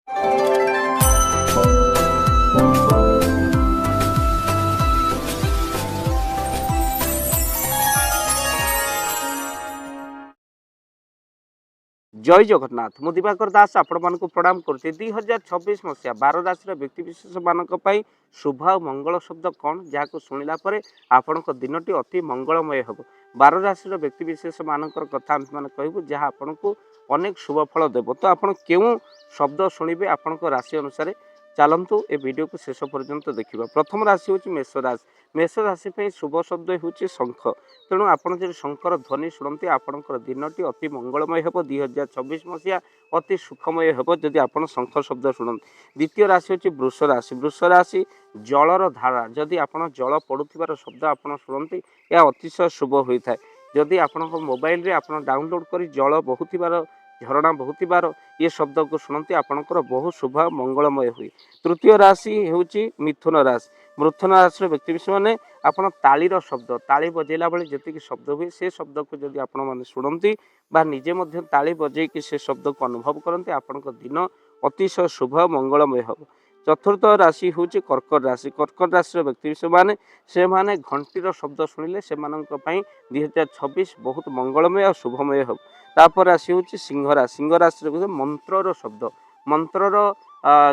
जय जगन्नाथ मु दिवाकर दास आपण मानक प्रणाम करते 2026 मसीहा 12 राशि व्यक्तिविशेष मानक शुभ और मंगल शब्द कौन जहाँ शुणिला आपण दिनटी अति मंगलमय हम 12 राशि व्यक्तिविशेष मानक कथा आम कहूँ जहाँ आपण को अनेक शुभ फल देव तो आप क्यों शब्द शुणे आपण राशि अनुसार चलतु ए वीडियो को शेष पर्यंत देखा। प्रथम राशि हूँ मेष राशि। मेष राशि शुभ शब्द हूँ शंख। तेणु आपड़ जो शंकर ध्वनि शुणती आपंकर दिनटी अति मंगलमय हो 2026 मसीहा अति सुखमय हो जदि आप शंख शब्द शुणती। द्वितीय राशि हूँ वृष राशि। वृष राशि जलर धारा जदि आप जल पड़ुवर शब्द आप शुणती यह अतिशय शुभ होता है। जदि आप मोबाइल आप डाउनलोड कर जल बहुत झरणा बहुत ये शब्द को शुणती आपंकर बहुत शुभ मंगलमय हुए। तृतीय राशि हूँ मिथुन राशि। मिथुन राशि व्यक्ति विशेष मैंने आपड़ तालीर शब्द ताली बजेला बेले जी शब्द हुए से शब्द को जब आपण शुणती निजे ताली बजे से शब्द को अनुभव करते आपण दिन अतिशय शुभ मंगलमय हम। चतुर्थ राशि हूँ कर्कट राशि। कर्कट राशि व्यक्ति विशेष मैंने से माने घंटीर शब्द शुणिले से 2026 बहुत मंगलमय और शुभमय हम। तापर राशि हूँ सिंह राशि। सिंह राशि मंत्रर शब्द मंत्रर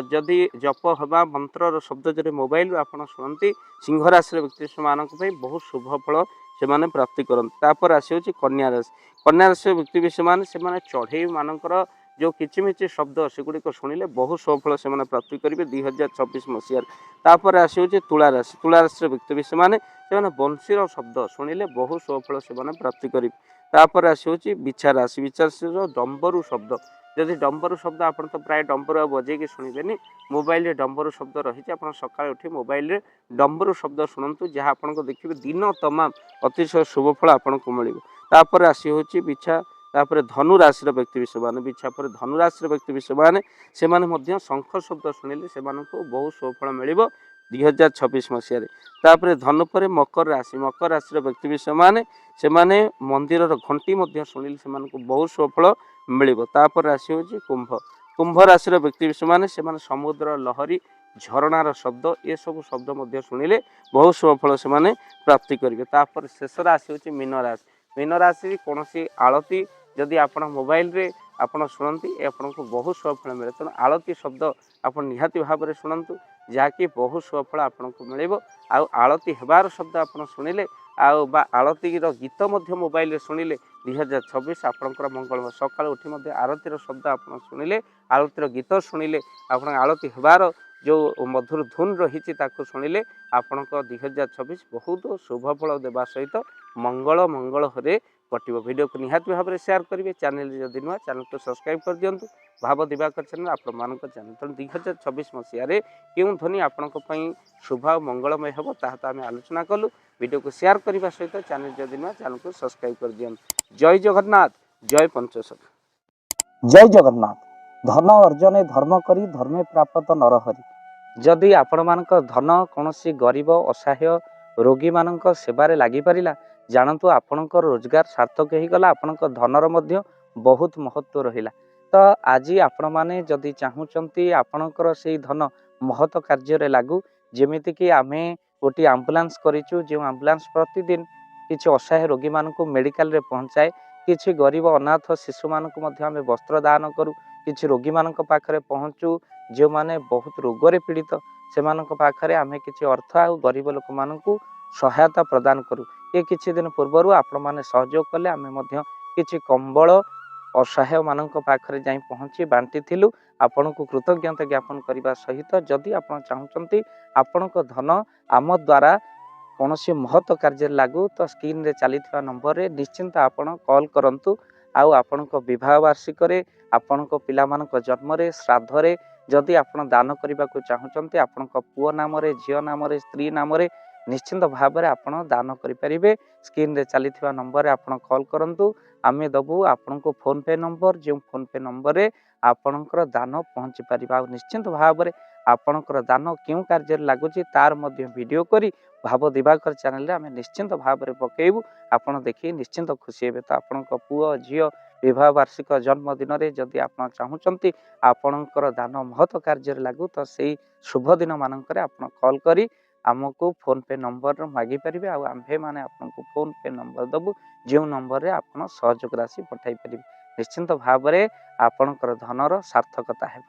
जदि जप हवा मंत्रर शब्द जब मोबाइल आप शुणती सिंह राशि व्यक्ति मानक बहुत शुभ फल से प्राप्ति करते। तापर राशि हूँ कन्या राशि। कन्या राशि व्यक्ति विशेष मैंने चढ़ई मानकर जो किचिमिचि शब्द सेगुड़िक शुणिले बहुत शुभफल से प्राप्ति करेंगे 2026 मसीह। तापर राशि हूँ तुला राशि। तुला राशि व्यक्ति विशेष मैंने बंशीर शब्द शुणिले बहुत शुभफल से प्राप्ति करेंगे। तापर राशि हूँ बिछा राशि। बिछा राशि डंबरू शब्द जदि डंबरू शब्द आप तो प्राय डंबरू बजेगी शुणबेनि मोबाइल डंबरू शब्द रही है आप सका उठी मोबाइल डंबरू शब्द शुणु जहाँ आपको देखिए दिन तमाम अतिशय शुभफल आपको मिले। तापर राशि हूँ बिछा। तापर धनु राशि व्यक्ति विशेष मैंने बिछा पर धनु राशि व्यक्ति विशेष मैंने से शंख शब्द शुणिले से बहुत शुभफल मिले 2026 मसीह। तापर धनु पर मकर राशि। मकर राशि व्यक्ति विशेष मैंने से मंदिर घंटी शुणिले से बहुत शुभफल मिले। तापर राशि हूँ कुंभ। कुंभ राशि व्यक्ति विशेष मैंने से समुद्र लहरी झरणार शब्द ये सब शब्द शुणिले बहुत शुभफल से प्राप्ति करेंगे। तापर शेष राशि हूँ मीन राशि। मीन राशि कौन आलती जदि आप मोबाइल रे आप शुणती आपको बहुत शुभफल मिले। तेणु आलती शब्द आप निहाती भाव में शुणु जहाँकि बहुत शुभफल आपको मिले। आलती हेबार शब्द आप शुणिले आलती गीत मोबाइल शुणिले 2026 आपंकर मंगलमय। सकाल उठी आरतीर शब्द आप शुणिले आलतीर गीत शुणिले आप आलती हेबार जो मधुर धुन रही शुणिले आपण 2026 बहुत शुभफल देवा सहित मंगल मंगल हरे कटो। वीडियो को निहाती भाव में शेयर करेंगे। चैनल जदि नुआ चैनल को सब्सक्राइब कर दिंतु। भाव दिवाकर चैनल आपण मान चैनल। तेणु 2026 मसीह क्यों ध्वनि आपण शुभ मंगलमय हम ताहा आम आलोचना कलु। वीडियो को शेयर करने सहित चैनल जदि नुआ चैनल को सब्सक्राइब कर दिंतु। जय जगन्नाथ जय पंचशख। जय जगन्नाथ। धन अर्जने धर्म करी धर्मे प्राप्त नरहरि। जदि आपण मानक धन कौन गरीब असहाय रोगी मानक सेवारे लगी पारिला जानतु आपणकर रोजगार सार्थक हो गला आपणकर धनर मध्य बहुत महत्व रहिला। तो आज आपण माने जदि चाहूचंती आपणकर से धन महत कार्य लागू जेमिति कि आमे गोटे आम्बुलांस करिचु जो आम्बुलांस प्रतिदिन किछि असहाय रोगी मानक मेडिकल रे पहुंचाए किछि गरीब अनाथ शिशु मानक मध्य आमे वस्त्र दान करू किछि रोगी मानक पाखरे पहुंचू जो माने बहुत रोगरे पीड़ित से मानक पाखरे आमे किछि अर्थ आ गरीब लोक मानकू सहायता प्रदान करू। ये किछि दिन पूर्व आपण माने सहयोग कले आमे मध्य किछि कंबल असहाय मानक पाखरे जाई पहुंची बांटी थिलु। आपनको कृतज्ञता ज्ञापन करने सहित जदि आप चाहूँगी आपण धन आम द्वारा कौन महत्व कार्य लागू तो स्क्रीन रे चली नंबर रे निश्चिंत आपण कॉल करंतु। आपण विवाह वार्षिक आपण पिला जन्म श्राद्ध जदि आपण दान करने को चाहूँगी आपण पुओ नाम झील नाम स्त्री नाम निश्चिंत भाव में आपण दान करें। स्क्रीन रे चली नंबर आपण कॉल करंतु आमे दबु आपण को फोन पे नंबर जो फोन पे नंबर रे आपणकर दान पहुँची पार। निश्चिंत भाव में आपणकर दान क्यों कार्य लगुच तार मध्य वीडियो करी भाव दिवाकर चैनल रे आमे निश्चिंत भाव में पकेबू। आपण देखिए निश्चिंत खुशी हे। तो आपण पुओ झील विवाह वार्षिक जन्मदिन जदि आप चाहूँगी आपणकर दान महत कार्य लागू तो से शुभ दिन मानक आप कॉल करी आमको फोन पे नंबर मागी पारे आम्भे मैंने आपको फोन पे नंबर दबु जो नंबर आप सहयोग राशि पठाई पारे निश्चिंत भाव में आपणकर धनर सार्थकता है।